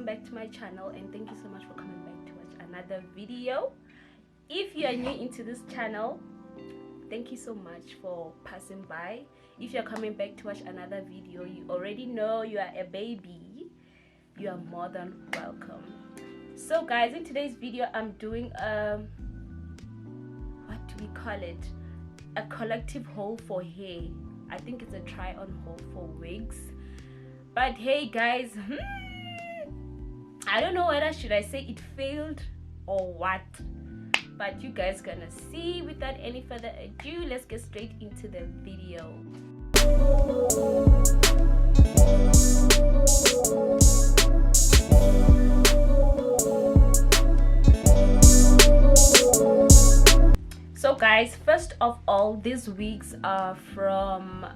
back to my channel, and thank you so much for coming back to watch another video. If you are new into this channel, thank you so much for passing by. If you're coming back to watch another video, you already know you are a baby, you are more than welcome. So guys, in today's video I'm doing what do we call it, a collective haul for hair. I think it's a try on haul for wigs. But hey guys, I don't know whether should I say it failed or what, but you guys gonna see. Without any further ado, let's get straight into the video. So guys, first of all, these wigs are from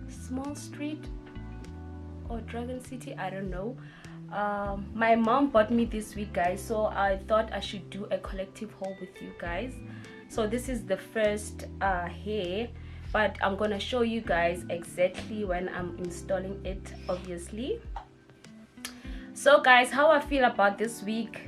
Small Street or Dragon City, I don't know. My mom bought me this wig, guys, so I thought I should do a collective haul with you guys. So this is the first hair, but I'm gonna show you guys exactly when I'm installing it, obviously. So guys, how I feel about this wig,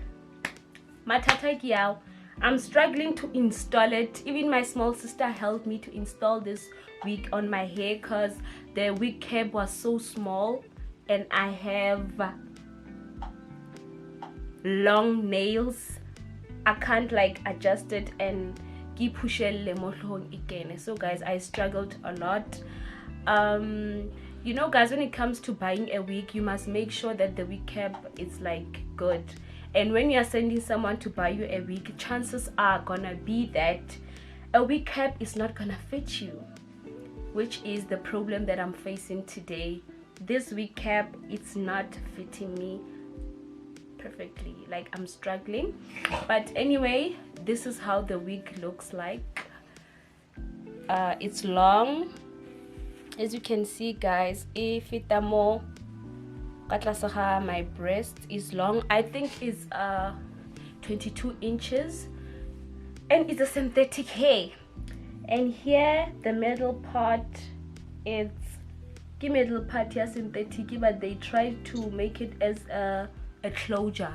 matata kiao. I'm struggling to install it. Even my small sister helped me to install this wig on my hair because the wig cap was so small and I have long nails. I can't like adjust it and keep pushing again. So guys, I struggled a lot. You know guys, when it comes to buying a wig, you must make sure that the wig cap is like good. And when you are sending someone to buy you a wig, chances are gonna be that a wig cap is not gonna fit you, which is the problem that I'm facing today. This wig cap, it's not fitting me perfectly. Like, I'm struggling. But anyway, this is how the wig looks like. It's long, as you can see guys. If it more, my breast is long. I think it's 22 inches, and it's a synthetic hair. And here the middle part, it's middle part here synthetic, but they tried to make it as a closure.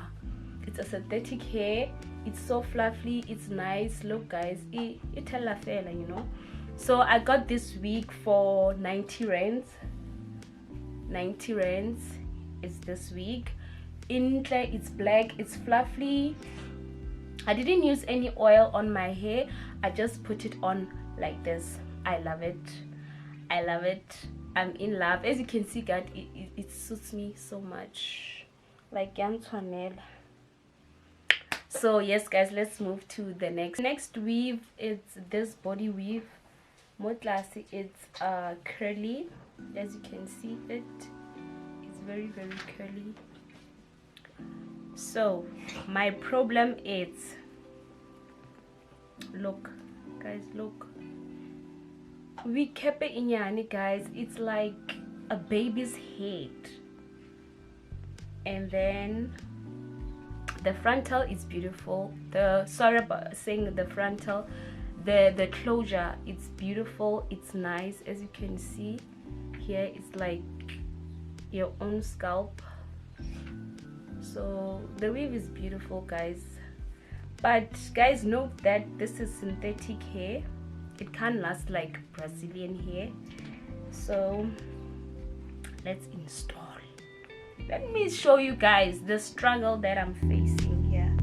It's a synthetic hair. It's so fluffy, it's nice. Look guys, it tell a fella, you know. So I got this wig for 90 rands. 90 rands is this wig. It's black, it's fluffy. I didn't use any oil on my hair, I just put it on like this. I love it, I love it. I'm in love. As you can see guys, it suits me so much, like Antoinette. So yes guys, let's move to the next weave. It's this body weave, more classy. It's curly, as you can see it. Very curly. So my problem is, look guys, look, we kept it in yani guys. It's like a baby's head, and then the frontal is beautiful. Sorry about saying the frontal, the closure, it's beautiful, it's nice. As you can see here, it's like your own scalp. So the weave is beautiful guys, but guys, note that this is synthetic hair. It can't last like Brazilian hair. So let's install. Let me show you guys the struggle that I'm facing here.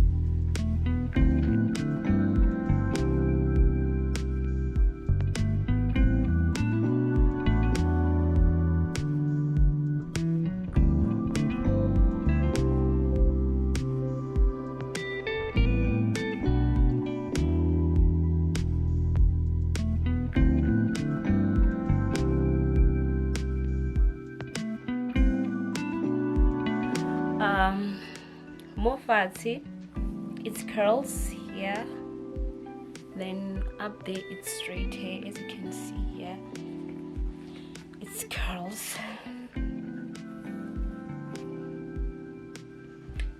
More fancy, it's curls here, then up there it's straight hair. As you can see here, it's curls.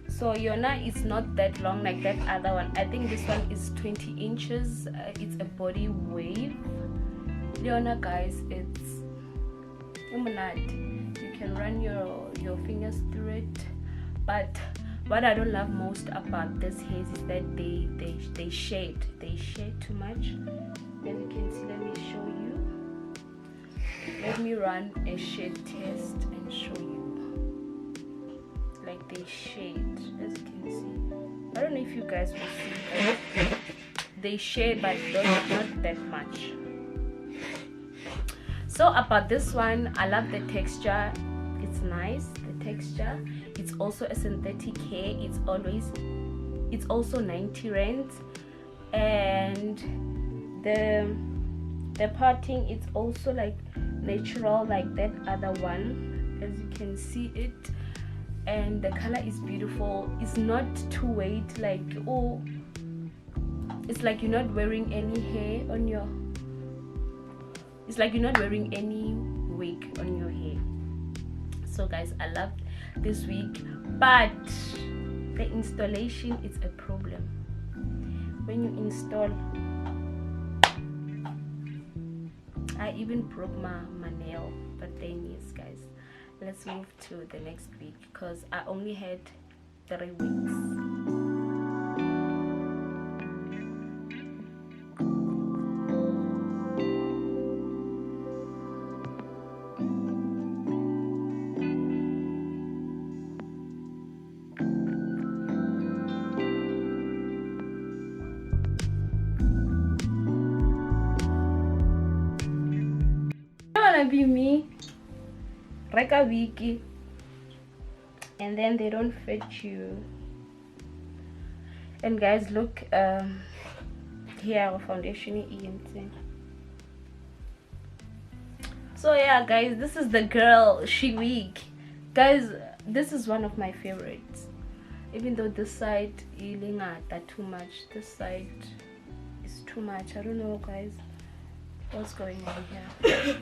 So Yona is not that long like that other one. I think this one is 20 inches. It's a body wave. Leona guys, it's you can run your fingers through it. But what I don't love most about this hairs is that they shade too much. As you can see, let me show you. Let me run a shade test and show you. Like they shade, as you can see. I don't know if you guys will see that. They shade, but not that much. So about this one, I love the texture. It's nice, the texture. It's also a synthetic hair. It's also 90 rands, and the parting, it's also like natural like that other one, as you can see it. And the color is beautiful. It's not too weight, like, oh, it's like you're not wearing any hair on your, it's like you're not wearing any wig on your hair. So guys, I love this wig, but the installation is a problem. When you install, I even broke my nail. But then yes guys, let's move to the next wig, because I only had 3 wigs. Be me, like a wig, and then they don't fit you. And guys, look, here our foundation is. So yeah guys, this is the girl she wig. Guys, this is one of my favorites, even though this side is too much. This side is too much. I don't know guys what's going on here.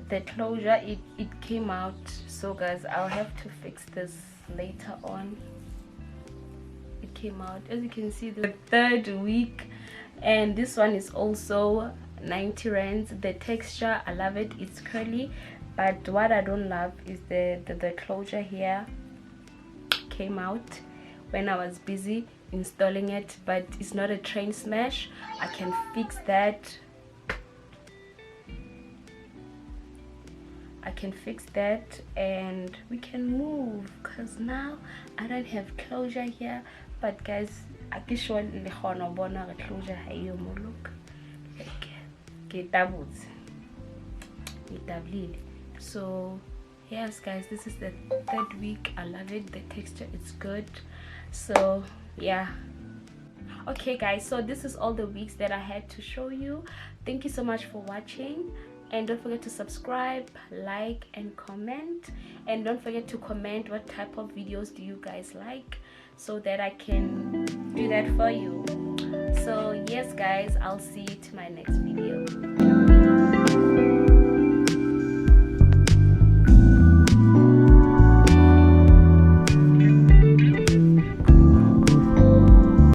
The closure, it came out. So guys, I'll have to fix this later on. It came out, as you can see, the 3rd week, and this one is also 90 rands. The texture, I love it. It's curly, but what I don't love is the closure here came out when I was busy installing it. But it's not a train smash. I can fix that. I can fix that and we can move, because now I don't have closure here. But guys, I can show you the closure here. Look, like so yes guys, this is the 3rd week. I love it. The texture is good. So yeah, okay guys, so this is all the weeks that I had to show you. Thank you so much for watching, and don't forget to subscribe, like and comment. And don't forget to comment what type of videos do you guys like, so that I can do that for you. So yes guys, I'll see you to my next video.